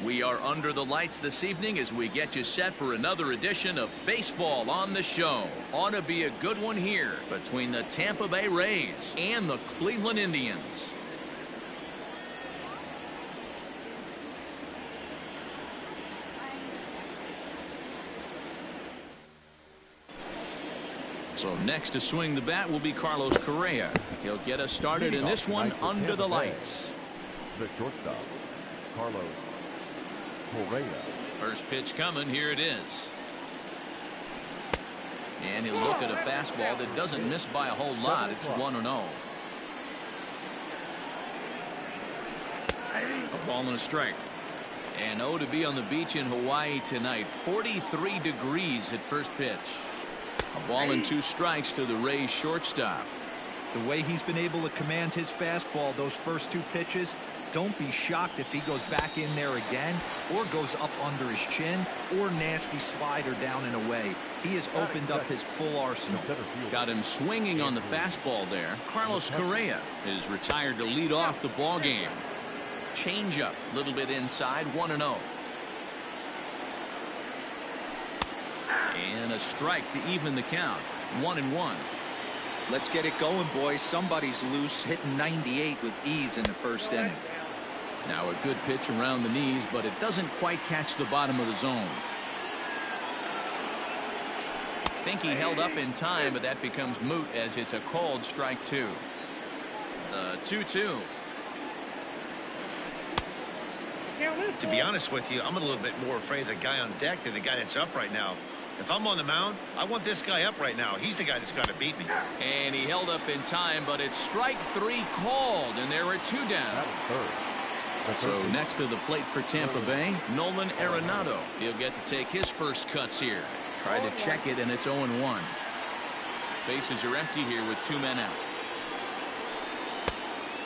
We are under the lights this evening as we get you set for another edition of Baseball on the Show. Ought to be a good one here between the Tampa Bay Rays and the Cleveland Indians. So next to swing the bat will be Carlos Correa. He'll get us started in this one under the lights. The shortstop, Carlos Correa. First pitch coming. Here it is. And he'll look at a fastball that doesn't miss by a whole lot. It's 1-0. A ball and a strike. And to be on the beach in Hawaii tonight. 43 degrees at first pitch. A ball and 2 strikes to the Rays shortstop. The way he's been able to command his fastball those first 2 pitches, don't be shocked if he goes back in there again or goes up under his chin or nasty slider down and away. He has opened up his full arsenal. Got him swinging on the fastball there. Carlos Correa is retired to lead off the ball game. Changeup, a little bit inside, 1-0. And a strike to even the count. 1-1. Let's get it going, boys. Somebody's loose, hitting 98 with ease in the first inning. Now a good pitch around the knees, but it doesn't quite catch the bottom of the zone. Think he held up in time, but that becomes moot as it's a called strike 2. The 2-2. To be honest with you, I'm a little bit more afraid of the guy on deck than the guy that's up right now. If I'm on the mound, I want this guy up right now. He's the guy that's got to beat me. And he held up in time, but it's strike 3 called, and there are 2 down. So next to the plate for Tampa Bay, Nolan Arenado. He'll get to take his first cuts here. Try to check it, and it's 0-1. Bases are empty here with 2 men out.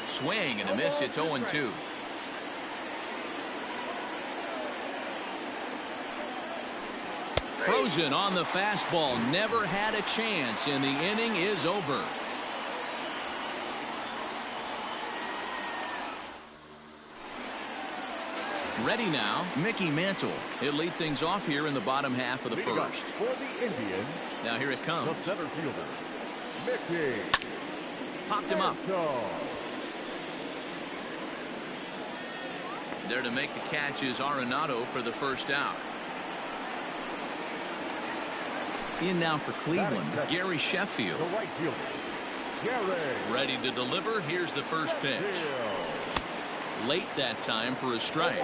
Swing and a miss. It's 0-2. Frozen on the fastball. Never had a chance, and the inning is over. Ready now, Mickey Mantle. He'll lead things off here in the bottom half of the first. For the Indians, now here it comes. the center fielder, Mickey. Popped him up. There to make the catch is Arenado for the first out. In now for Cleveland, Gary Sheffield. The right fielder, Gary. Ready to deliver. Here's the first pitch. Late that time for a strike.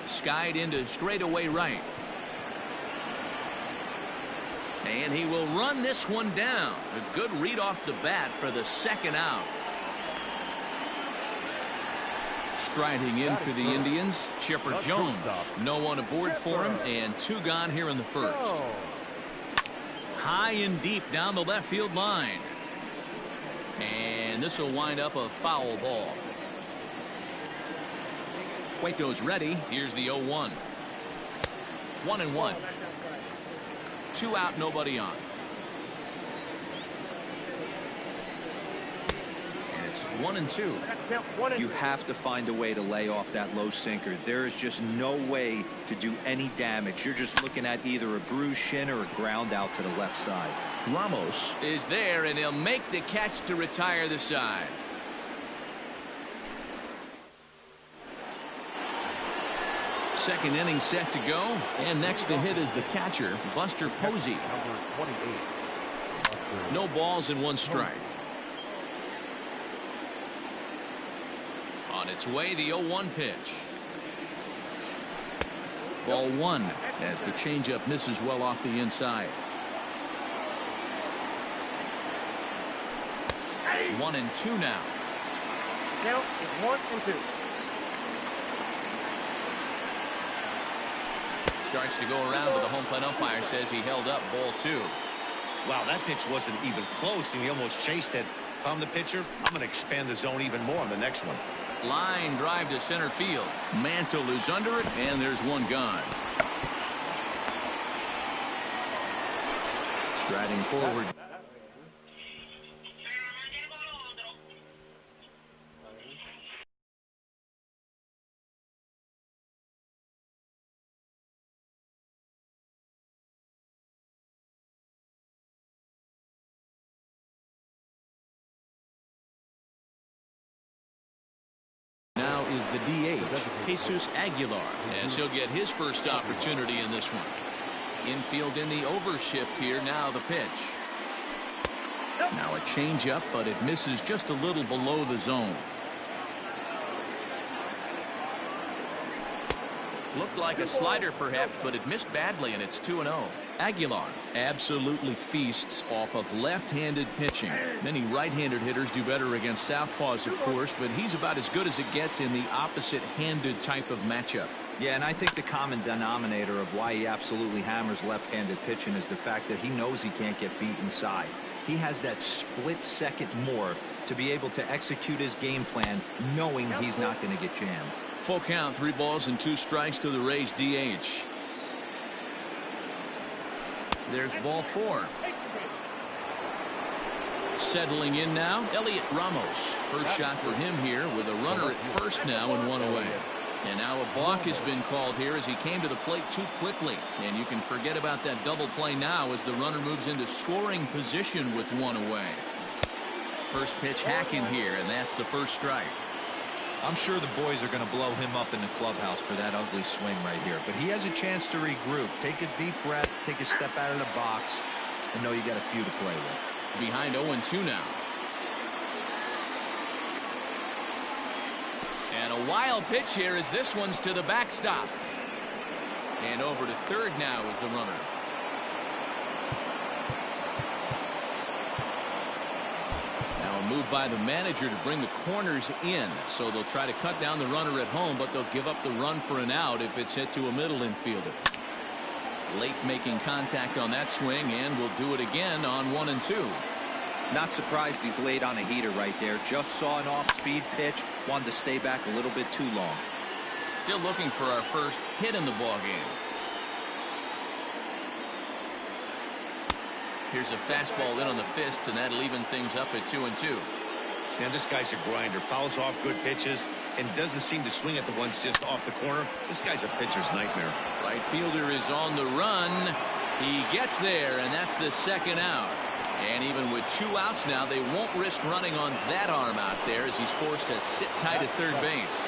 Skied into straightaway right. And he will run this one down. A good read off the bat for the second out. Striding in for the Indians, Chipper Jones. No one aboard for him, and 2 gone here in the first. High and deep down the left field line. And this will wind up a foul ball. Cueto's ready. Here's the 0-1. 1-1. 2 out, nobody on. It's 1-2. You have to find a way to lay off that low sinker. There is just no way to do any damage. You're just looking at either a bruised shin or a ground out to the left side. Ramos is there, and he'll make the catch to retire the side. Second inning set to go, and next to hit is the catcher, Buster Posey. Number 28. No balls and 1 strike. On its way, the 0-1 pitch. Ball 1 as the changeup misses well off the inside. 1-2 now. Count is 1-2. Starts to go around, but the home plate umpire says he held up ball 2. Wow, that pitch wasn't even close, and he almost chased it. If I'm the pitcher, I'm going to expand the zone even more on the next one. Line drive to center field. Mantle is under it, and there's 1 gone. Striding forward. the DH, Jesus Aguilar, as he'll get his first opportunity in this one. Infield in the overshift here. Now the pitch. Now a changeup, but it misses just a little below the zone. Looked like a slider perhaps, but it missed badly, and it's 2-0. Aguilar absolutely feasts off of left-handed pitching. Many right-handed hitters do better against southpaws, of course, but he's about as good as it gets in the opposite-handed type of matchup. Yeah, and I think the common denominator of why he absolutely hammers left-handed pitching is the fact that he knows he can't get beat inside. He has that split second more to be able to execute his game plan, knowing he's not going to get jammed. Full count, 3 balls and 2 strikes to the Rays DH. There's ball 4. Settling in now, Elliot Ramos. First shot for him here with a runner at first now and 1 away. And now a balk has been called here as he came to the plate too quickly. And you can forget about that double play now as the runner moves into scoring position with 1 away. First pitch hacking here, and that's the first strike. I'm sure the boys are going to blow him up in the clubhouse for that ugly swing right here. But he has a chance to regroup. Take a deep breath, take a step out of the box, and know you got a few to play with. Behind 0-2 now. And a wild pitch here as this one's to the backstop. And over to third now is the runner. Move by the manager to bring the corners in, so they'll try to cut down the runner at home, but they'll give up the run for an out if it's hit to a middle infielder. Late making contact on that swing, and will do it again on 1-2. Not surprised he's laid on a heater right there. Just saw an off-speed pitch, wanted to stay back a little bit too long. Still looking for our first hit in the ball game. Here's a fastball in on the fist, and that'll even things up at 2-2. Man, this guy's a grinder. Fouls off good pitches and doesn't seem to swing at the ones just off the corner. This guy's a pitcher's nightmare. Right fielder is on the run. He gets there, and that's the second out. And even with 2 outs now, they won't risk running on that arm out there as he's forced to sit tight at third base.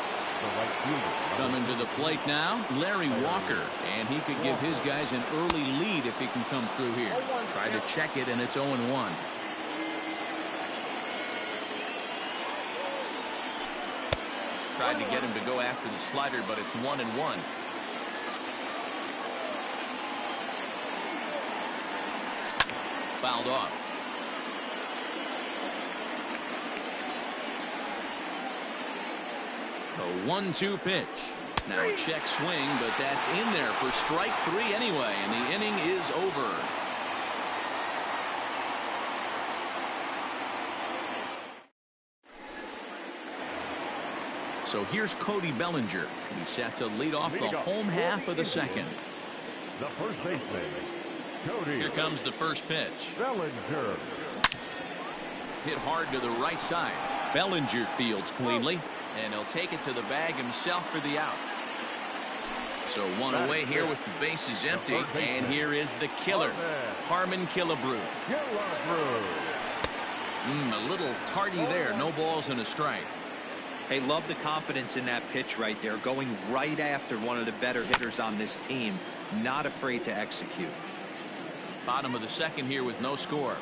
Coming to the plate now, Larry Walker, and he could give his guys an early lead if he can come through here. Try to check it, and it's 0-1. Tried to get him to go after the slider, but it's 1-1. Fouled off. A 1-2 pitch. Now a check swing, but that's in there for strike 3 anyway, and the inning is over. So here's Cody Bellinger. He's set to lead off the home half of the second. The first baseman, Cody. Here comes the first pitch. Bellinger. Hit hard to the right side. Bellinger fields cleanly, and he'll take it to the bag himself for the out. So 1 away here with the bases empty, and here is the killer, Harmon Killebrew. A little tardy there. No balls and a strike. Hey, love the confidence in that pitch right there, going right after one of the better hitters on this team. Not afraid to execute. Bottom of the second here with no score.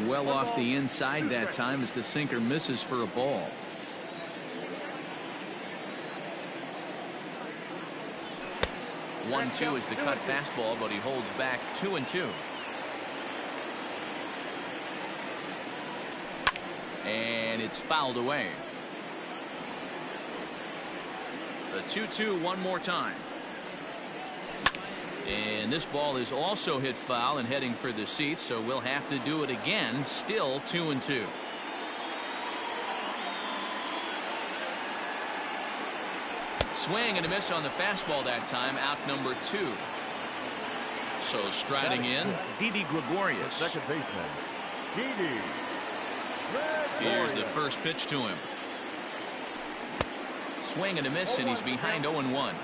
Well off the inside that time as the sinker misses for a ball. One-two is the cut fastball, but he holds back 2-2. And it's fouled away. The 2-2 one more time. And this ball is also hit foul and heading for the seats, so we'll have to do it again. Still 2-2. Swing and a miss on the fastball that time. Out number 2. So striding in, Didi Gregorius. Second baseman, Didi. Here's the first pitch to him. Swing and a miss, and he's behind 0-1.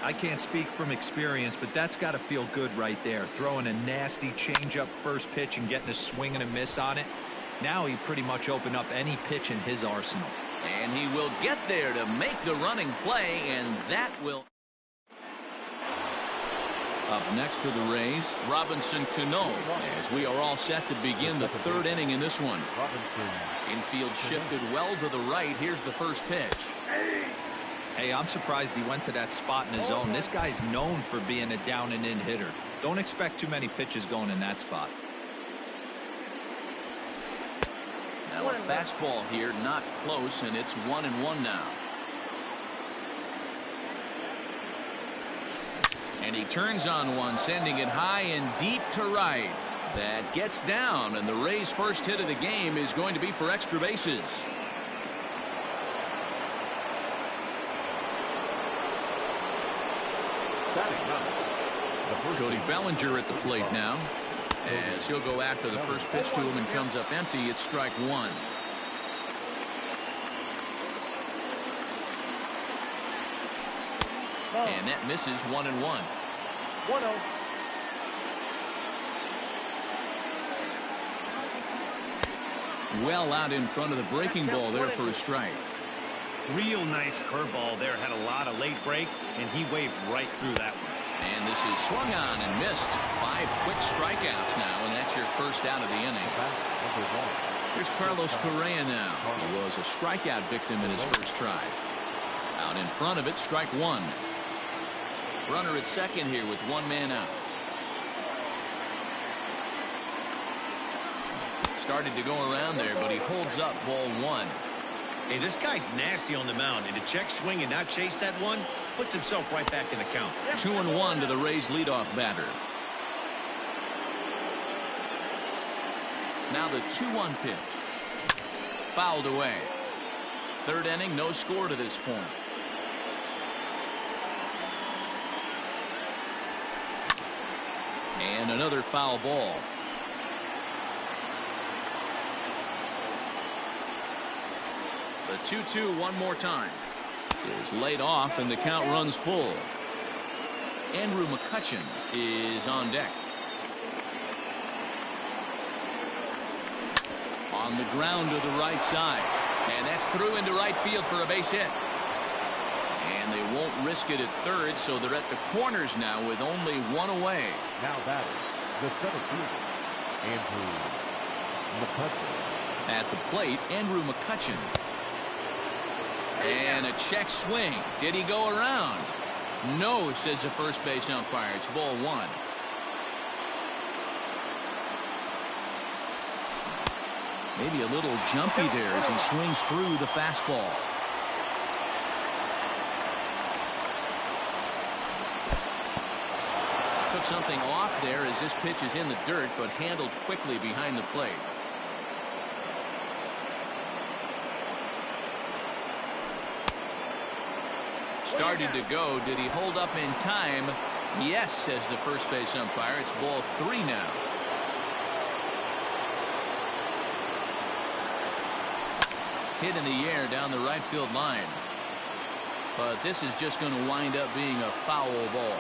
I can't speak from experience, but that's got to feel good right there. Throwing a nasty changeup first pitch and getting a swing and a miss on it. Now he pretty much opened up any pitch in his arsenal. And he will get there to make the running play, and that will... Up next for the Rays, Robinson Cano, as we are all set to begin the third inning in this one. Infield shifted well to the right. Here's the first pitch. Hey, I'm surprised he went to that spot in his zone. This guy's known for being a down and in hitter. Don't expect too many pitches going in that spot. Now a fastball here, not close, and it's 1-1 now. And he turns on one, sending it high and deep to right. That gets down, and the Rays' first hit of the game is going to be for extra bases. Cody Bellinger at the plate now, as he'll go after the first pitch to him and comes up empty. It's strike one. And that misses 1-1. 1-0. Well out in front of the breaking ball there for a strike. Real nice curveball there. Had a lot of late break, and he waved right through that one. And this is swung on and missed. 5 quick strikeouts now, and that's your first out of the inning. Here's Carlos Correa now. He was a strikeout victim in his first try. Out in front of it, strike one. Runner at second here with 1 man out. Started to go around there, but he holds up ball one. Hey, this guy's nasty on the mound, and to check swing and not chase that one puts himself right back in the count. 2-1 to the Rays leadoff batter. Now the 2-1 pitch. Fouled away. Third inning, no score to this point. And another foul ball. The 2-2 one more time is laid off, and the count runs full. Andrew McCutchen is on deck. On the ground to the right side, and that's through into right field for a base hit. And they won't risk it at third, so they're at the corners now with only 1 away. Now batter, the center fielder, Andrew McCutchen. At the plate, Andrew McCutchen. And a check swing. Did he go around? No, says the first base umpire. It's ball one. Maybe a little jumpy there as he swings through the fastball. Took something off there as this pitch is in the dirt, but handled quickly behind the plate. Started to go. Did he hold up in time? Yes, says the first base umpire. It's ball three now. Hit in the air down the right field line. But this is just going to wind up being a foul ball.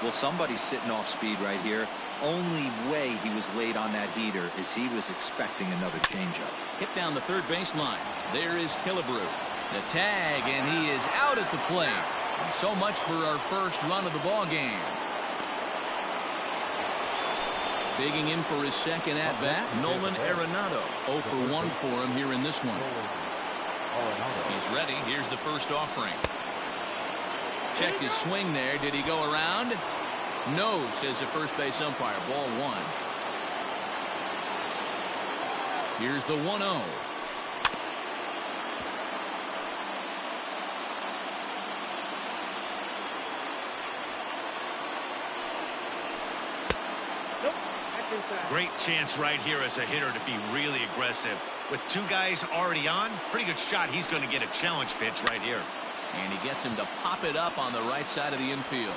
Well, somebody's sitting off speed right here. Only way he was late on that heater is he was expecting another changeup. Hit down the third base line. There is Killebrew. The tag, and he is out at the plate. And so much for our first run of the ball game. Digging in for his second at bat, Nolan Arenado. 0 for 1 for him here in this one. He's ready. Here's the first offering. Checked his swing there. Did he go around? No, says the first base umpire. Ball one. Here's the 1-0. Great chance right here as a hitter to be really aggressive. With two guys already on, pretty good shot. He's going to get a challenge pitch right here. And he gets him to pop it up on the right side of the infield.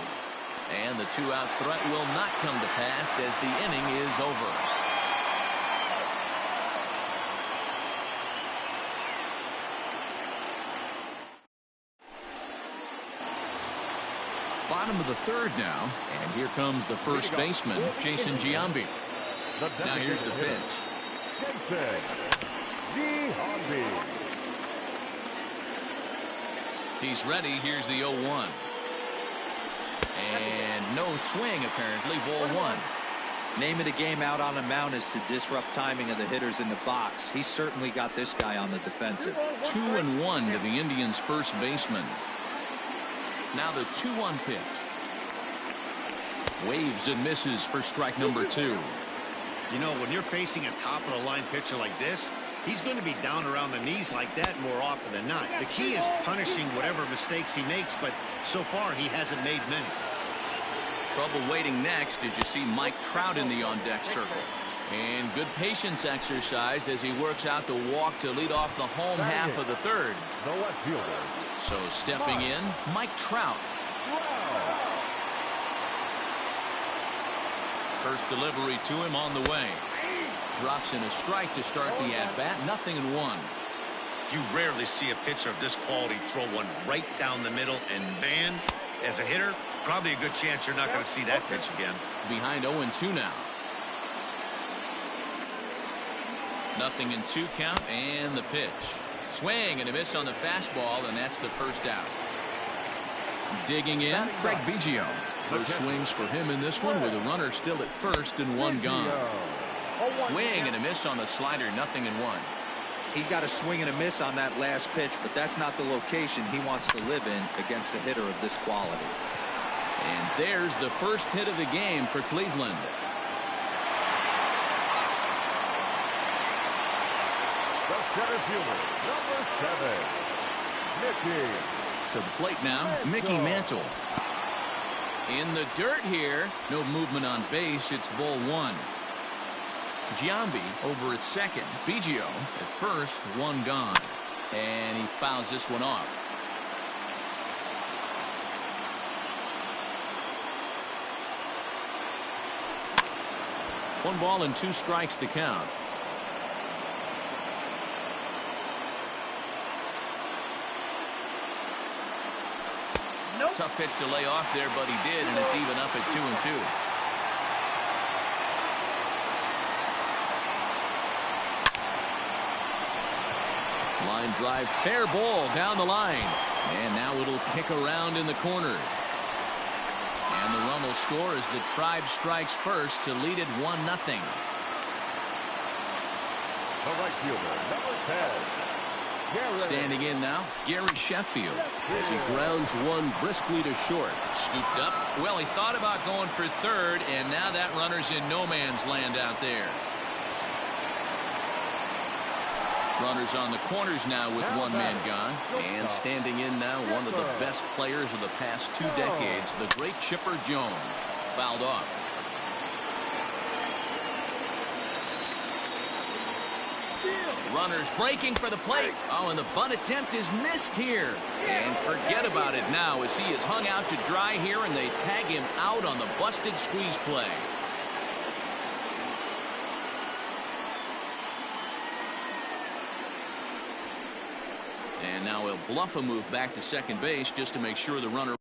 And the two-out threat will not come to pass as the inning is over. Bottom of the third now, and here comes the first baseman, Jason Giambi. Now here's the pitch. He's ready. Here's the 0-1. And no swing, apparently. Ball 1. Name of the game out on the mound is to disrupt timing of the hitters in the box. He's certainly got this guy on the defensive. 2-1 to the Indians' first baseman. Now the 2-1 pitch. Waves and misses for strike number 2. You know, when you're facing a top-of-the-line pitcher like this, he's going to be down around the knees like that more often than not. The key is punishing whatever mistakes he makes, but so far he hasn't made many. Trouble waiting next as you see Mike Trout in the on-deck circle. And good patience exercised as he works out the walk to lead off the home half of the third. So stepping in, Mike Trout. First delivery to him on the way. Drops in a strike to start the at-bat. 0-1. You rarely see a pitcher of this quality throw one right down the middle, and man, as a hitter, probably a good chance you're not going to see that pitch again. Behind 0-2 now. 0-2 count, and the pitch. Swing and a miss on the fastball, and that's the first out. Digging in, Craig Biggio. First swings for him in this one with a runner still at first and one gone. Swing and a miss on the slider. 0-1. He got a swing and a miss on that last pitch, but that's not the location he wants to live in against a hitter of this quality. And there's the first hit of the game for Cleveland. The center fielder, number 7, Mickey. To the plate now, Mickey Mantle. In the dirt here. No movement on base. It's ball 1. Giambi over at second. Biggio at first. One gone. And he fouls this one off. One ball and 2 strikes to count. Tough pitch to lay off there, but he did, and it's even up at 2-2. Line drive, fair ball down the line. And now it'll kick around in the corner. And the run will score as the Tribe strikes first to lead it 1-0. The right fielder, number 10. Standing in now, Gary Sheffield as he grounds one briskly to short. Scooped up. Well, he thought about going for third, and now that runner's in no man's land out there. Runners on the corners now with one man gone. And standing in now, one of the best players of the past 2 decades, the great Chipper Jones. Fouled off. Runners breaking for the plate. Oh, and the bunt attempt is missed here. And forget about it now as he is hung out to dry here, and they tag him out on the busted squeeze play. And now he'll bluff a move back to second base just to make sure the runner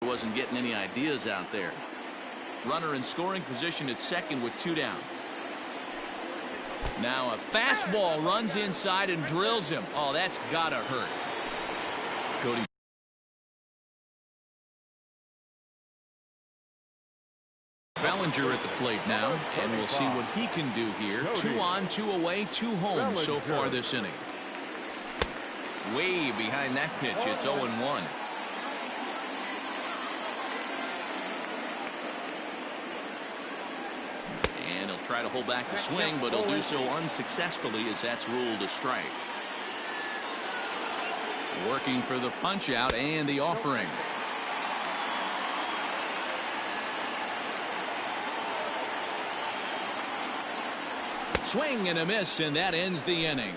wasn't getting any ideas out there. Runner in scoring position at second with 2 down. Now a fastball runs inside and drills him. Oh, that's gotta hurt. Cody Bellinger at the plate now, and we'll see what he can do here. 2 on, 2 away, 2 home so far this inning. Way behind that pitch. It's 0-1. And he'll try to hold back the swing, but he'll do so unsuccessfully as that's ruled a strike. Working for the punch out and the offering. Swing and a miss, and that ends the inning.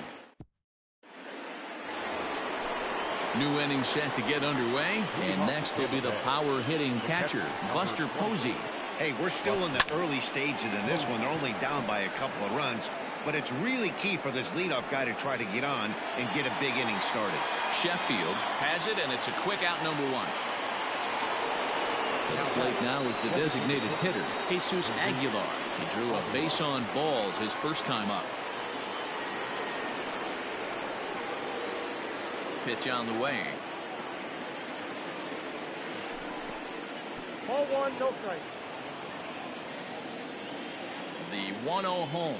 New inning set to get underway, and next will be the power hitting catcher, Buster Posey. Hey, we're still in the early stages in this one. They're only down by a couple of runs, but it's really key for this leadoff guy to try to get on and get a big inning started. Sheffield has it, and it's a quick out, number 1. At the plate now is the designated hitter, Jesus Aguilar. He drew a base on balls his first time up. Pitch on the way. Ball one, no strike. The 1-0 home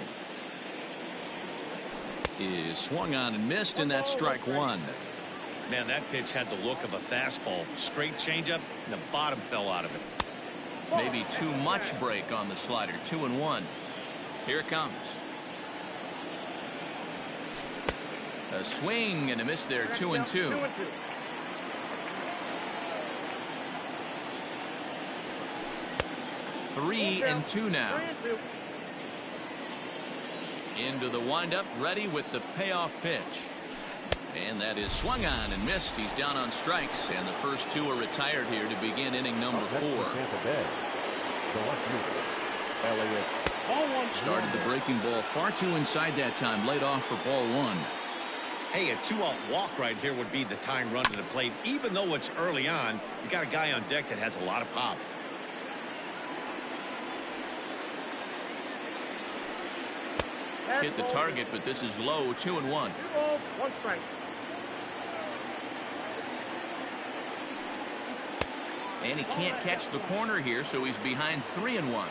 is swung on and missed, and that's strike one. Man, that pitch had the look of a fastball. Straight changeup, and the bottom fell out of it. Maybe too much break on the slider. 2-1. Here it comes. A swing and a miss there. 2-2. 3-2 now. Into the windup, ready with the payoff pitch. And that is swung on and missed. He's down on strikes, and the first two are retired here to begin inning number 4. Started the breaking ball far too inside that time. Laid off for ball one. Hey, a 2-out walk right here would be the time run to the plate. Even though it's early on, you got a guy on deck that has a lot of pop. Hit the target, but this is low. 2-1. 2 balls, 1 strike. And he can't catch the corner here, so he's behind 3-1.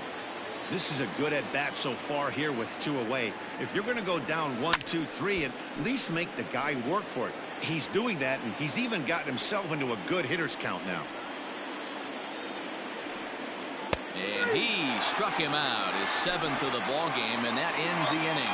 This is a good at bat so far here with 2 away. If you're going to go down 1, 2, 3, at least make the guy work for it. He's doing that, and he's even gotten himself into a good hitter's count now. And he struck him out, his 7th of the ball game, and that ends the inning.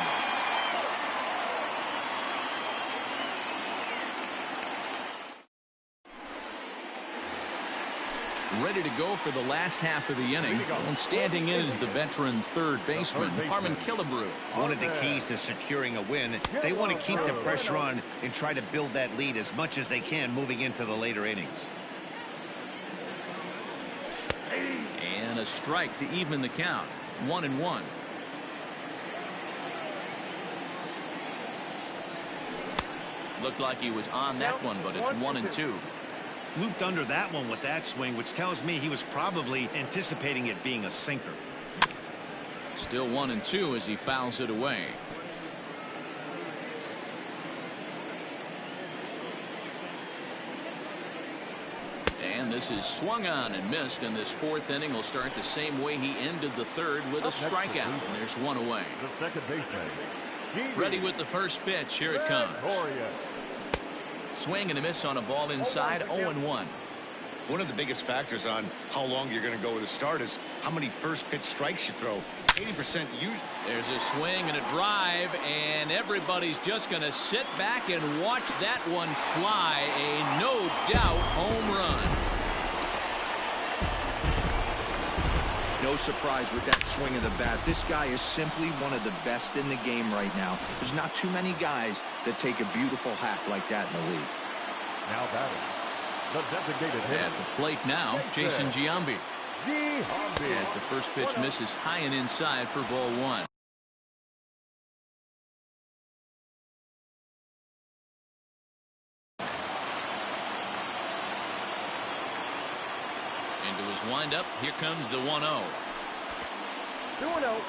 Ready to go for the last half of the inning. And standing in is the veteran third baseman, Harmon Killebrew. One of the keys to securing a win, they want to keep the pressure on and try to build that lead as much as they can moving into the later innings. And a strike to even the count. 1-1. Looked like he was on that one, but it's 1-2. Looped under that one with that swing, which tells me he was probably anticipating it being a sinker. Still 1-2 as he fouls it away. And this is swung on and missed, and this 4th inning will start the same way he ended the 3rd with a strikeout, and there's 1 away. The second baseman. Ready with the first pitch. Here it comes. Swing and a miss on a ball inside. 0-1. One of the biggest factors on how long you're going to go with a start is how many first pitch strikes you throw. 80% usually. There's a swing and a drive, and everybody's just going to sit back and watch that one fly. A no doubt home run. No surprise with that swing of the bat. This guy is simply one of the best in the game right now. There's not too many guys that take a beautiful hack like that in the league. Now batting, the designated hitter. At the plate now, Jason Giambi. As the first pitch misses high and inside for ball one. Into his windup, here comes the 1-0. 2-0.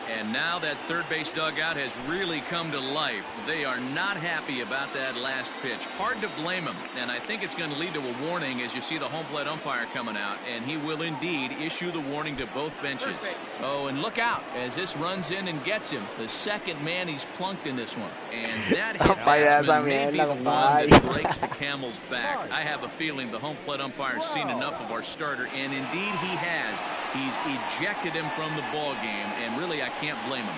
And now that third base dugout has really come to life. They are not happy about that last pitch. Hard to blame him. And I think it's going to lead to a warning as you see the home plate umpire coming out. And he will indeed issue the warning to both benches. Oh, and look out as this runs in and gets him. The second man he's plunked in this one. And that hit may be the one that breaks the camel's back. I have a feeling the home plate umpire's seen enough of our starter. And indeed he has. He's ejected him from the ball game. And really, I can't blame him.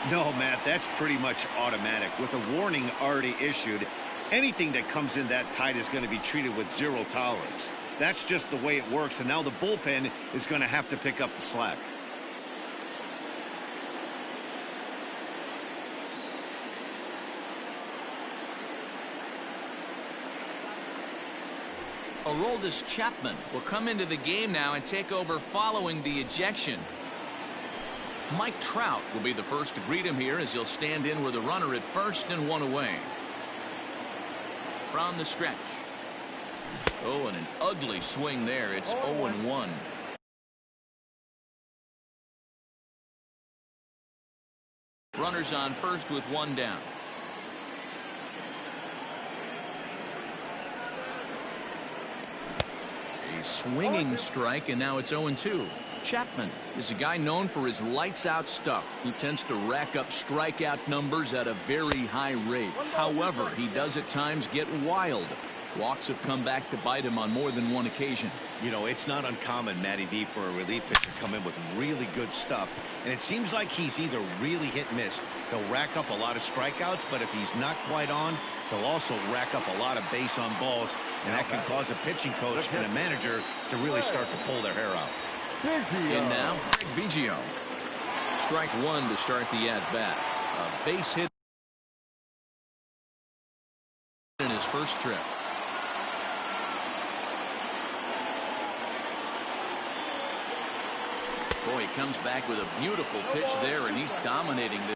No, Matt, that's pretty much automatic. With a warning already issued, anything that comes in that tight is going to be treated with zero tolerance. That's just the way it works, and now the bullpen is going to have to pick up the slack. Aroldis Chapman will come into the game now and take over following the ejection. Mike Trout will be the first to greet him here as he'll stand in with a runner at first and 1 away. From the stretch. Oh, and an ugly swing there. It's 0-1. Runners on first with one down. A swinging strike, and now it's 0-2. Chapman is a guy known for his lights-out stuff. He tends to rack up strikeout numbers at a very high rate. However, he does at times get wild. Walks have come back to bite him on more than one occasion. You know, it's not uncommon, Matty V, for a relief pitcher to come in with really good stuff. And it seems like he's either really hit and miss. He'll rack up a lot of strikeouts, but if he's not quite on, he'll also rack up a lot of base on balls. And that can cause a pitching coach and a manager to really start to pull their hair out. And now, Craig Biggio. Strike one to start the at-bat. A base hit in his first trip. Boy, he comes back with a beautiful pitch there, and he's dominating this.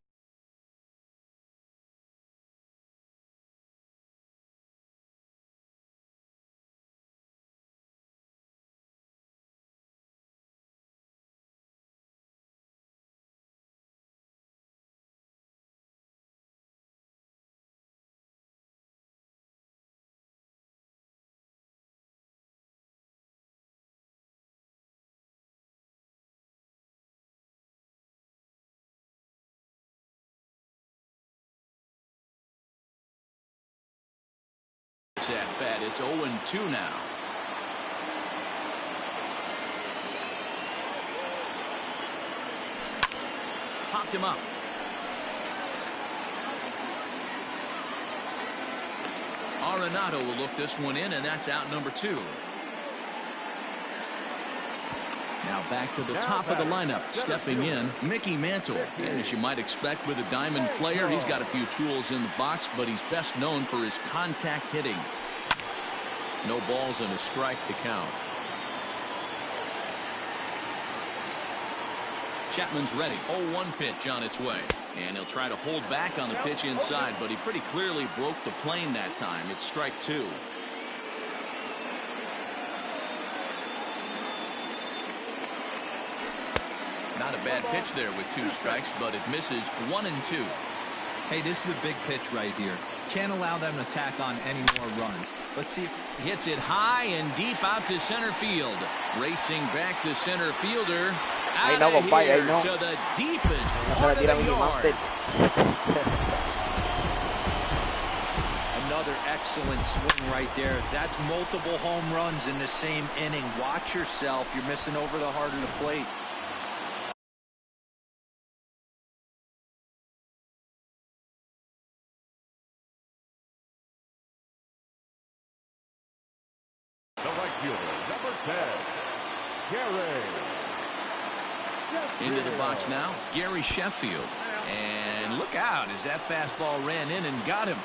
At bat, it's 0-2 now. Popped him up. Arenado will look this one in, and that's out number 2. Now back to the top of the lineup, stepping in, Mickey Mantle. And as you might expect with a diamond player, he's got a few tools in the box, but he's best known for his contact hitting. No balls and a strike to count. Chapman's ready. 0-1 pitch on its way. And he'll try to hold back on the pitch inside, but he pretty clearly broke the plane that time. It's strike 2. Not a bad pitch there with 2 strikes, but it misses 1-2. Hey, this is a big pitch right here. Can't allow them to tack on any more runs. Let's see if hits it high and deep out to center field. Racing back the center fielder. Out of here to the deepest part of the yard. Another excellent swing right there. That's multiple home runs in the same inning. Watch yourself. You're missing over the heart of the plate. Number 10, Gary. Into the box now, Gary Sheffield. And look out as that fastball ran in and got him.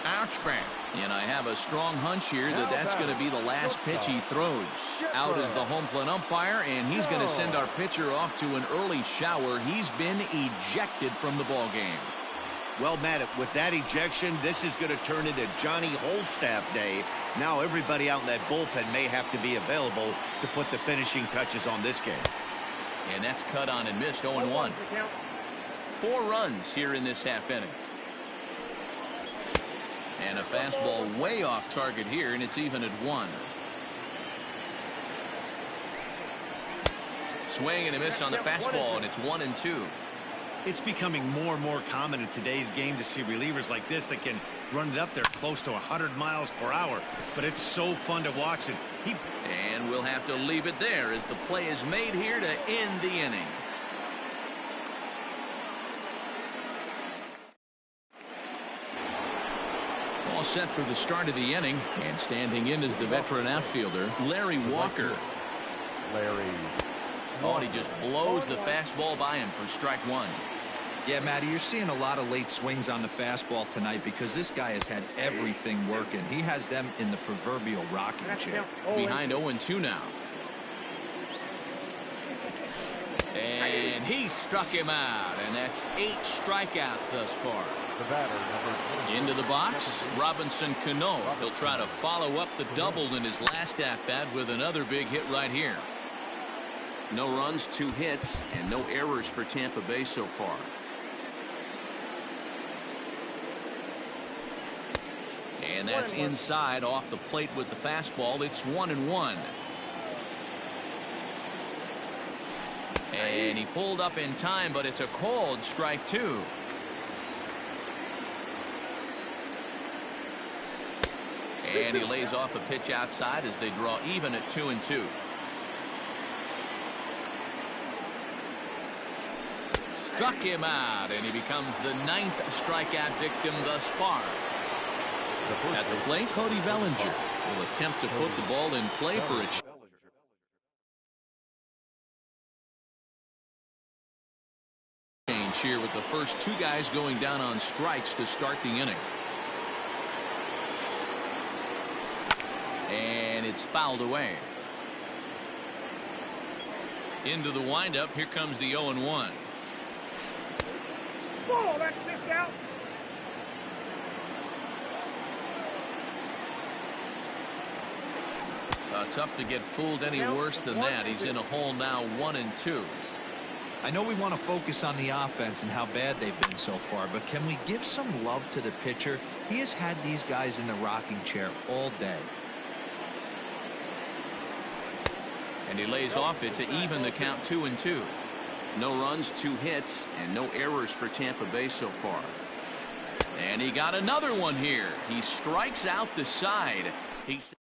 Ouch, bang. And I have a strong hunch here that that's going to be the last pitch he throws. Out is the home plate umpire, and he's going to send our pitcher off to an early shower. He's been ejected from the ball game. Well, Matt, with that ejection, this is going to turn into Johnny Holdstaff Day. Now everybody out in that bullpen may have to be available to put the finishing touches on this game. And that's cut on and missed. 0-1. 4 runs here in this half inning. And a fastball way off target here, and it's even at 1. Swing and a miss on the fastball, and it's 1-2. It's becoming more and more common in today's game to see relievers like this that can run it up there close to 100 miles per hour. But it's so fun to watch it. And we'll have to leave it there as the play is made here to end the inning. All set for the start of the inning, and standing in is the veteran outfielder, Larry Walker. Oh, and he just blows the fastball by him for strike 1. Yeah, Matty, you're seeing a lot of late swings on the fastball tonight because this guy has had everything working. He has them in the proverbial rocking chair. Behind 0-2 now. And he struck him out, and that's 8 strikeouts thus far. The batter, number 20. Into the box, Robinson Cano. He'll try to follow up the double in his last at-bat with another big hit right here. No runs, 2 hits, and no errors for Tampa Bay so far. And that's inside off the plate with the fastball. It's 1-1. And he pulled up in time, but it's a called strike 2. And he lays off a pitch outside as they draw even at 2-2. Struck him out, and he becomes the 9th strikeout victim thus far. At the plate, Cody Bellinger will attempt to put the ball in play for a change here with the first 2 guys going down on strikes to start the inning. And it's fouled away. Into the windup, here comes the 0-1. Whoa, that's kicked out. Tough to get fooled any worse than that. He's in a hole now, 1-2. I know we want to focus on the offense and how bad they've been so far, but can we give some love to the pitcher? He has had these guys in the rocking chair all day. And he lays off it to even the count, 2-2. No runs, 2 hits, and no errors for Tampa Bay so far. And he got another one here. He strikes out the side. He's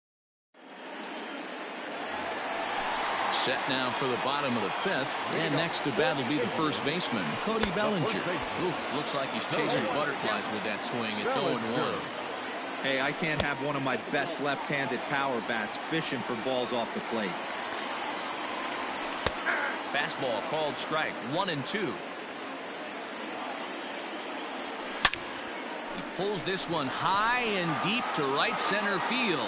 set now for the bottom of the 5th, and next to bat will be the first baseman, Cody Bellinger. Oof, looks like he's chasing butterflies with that swing. It's 0-1. Hey, I can't have one of my best left-handed power bats fishing for balls off the plate. Fastball called strike, 1-2. He pulls this one high and deep to right center field.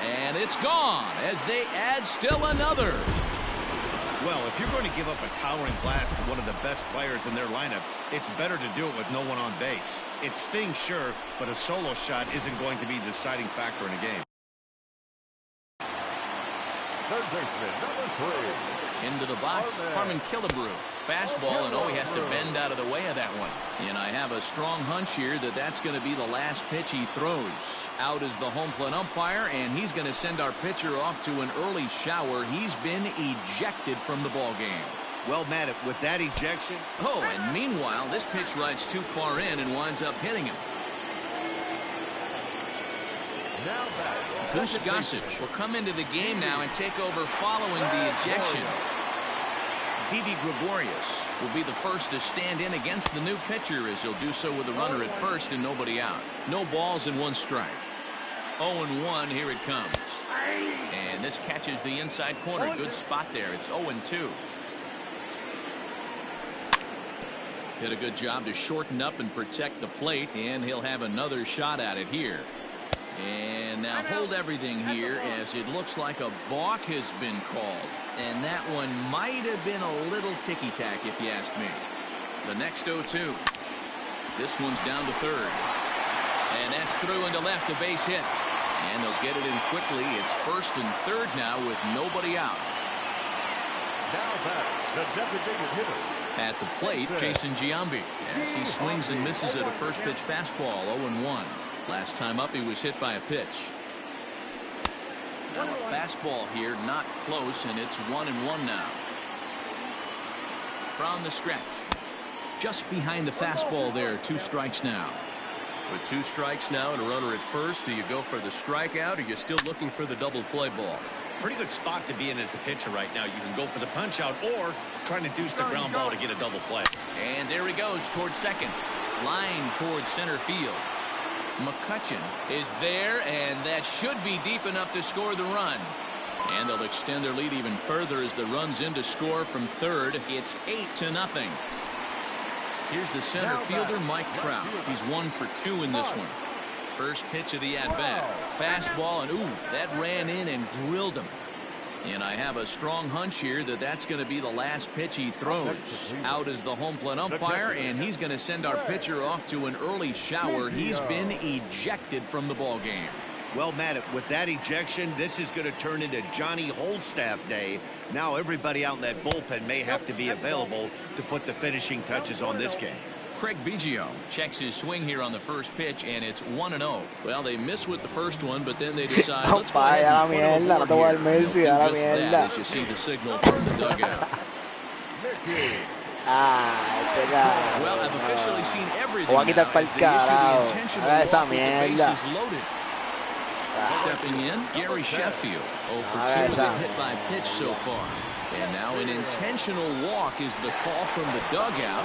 And it's gone as they add still another. Well, if you're going to give up a towering blast to one of the best players in their lineup, it's better to do it with no one on base. It stings, sure, but a solo shot isn't going to be the deciding factor in a game. Third baseman, number 3. Into the box, Harmon Killebrew. Fastball, and he has to bend out of the way of that one. And I have a strong hunch here that that's going to be the last pitch he throws. Out is the home plate umpire, and he's going to send our pitcher off to an early shower. He's been ejected from the ball game. Well, Matt, with that ejection. Oh, and meanwhile, this pitch rides too far in and winds up hitting him. Goose Gossage will come into the game now and take over following the ejection. Didi Gregorius will be the first to stand in against the new pitcher, as he'll do so with a runner at first and nobody out. No balls and 1 strike. 0-1, here it comes. And this catches the inside corner. Good spot there. It's 0-2. Did a good job to shorten up and protect the plate, and he'll have another shot at it here. And now hold everything here, as it looks like a balk has been called. And that one might have been a little ticky-tack, if you ask me. The next 0-2. This one's down to third. And that's through into left, a base hit. And they'll get it in quickly. It's first and third now with nobody out. Now back, the designated hitter. At the plate, Jason Giambi, as he swings and misses at a first pitch fastball, 0-1. Last time up, he was hit by a pitch. Now a fastball here, not close, and it's 1-1 now. From the stretch. Just behind the fastball there, 2 strikes now. With 2 strikes now and a runner at first, do you go for the strikeout, or are you still looking for the double play ball? Pretty good spot to be in as a pitcher right now. You can go for the punch out or trying to deuce the ground ball to get a double play. And there he goes towards second. Line towards center field. McCutchen is there, and that should be deep enough to score the run. And they'll extend their lead even further as the run's in to score from third. It's 8-0. Here's the center fielder, Mike Trout. He's 1 for 2 in this one. First pitch of the at-bat. Fastball, and ooh, that ran in and drilled him. And I have a strong hunch here that that's going to be the last pitch he throws. Out is the home plate umpire, and he's going to send our pitcher off to an early shower. He's been ejected from the ball game. Well, Matt, with that ejection, this is going to turn into Johnny Holdstaff Day. Now everybody out in that bullpen may have to be available to put the finishing touches on this game. Craig Biggio checks his swing here on the first pitch, and it's 1-0. Well, they miss with the first one, but then they decide, let's go ahead and put him aboard here. They'll do just that as you see the signal from the dugout. Well, I've officially seen everything now as they issue the intentional walk with the bases loaded. Stepping in, Gary Sheffield. 0 for 2 with a hit by pitch so far. And now an intentional walk is the call from the dugout.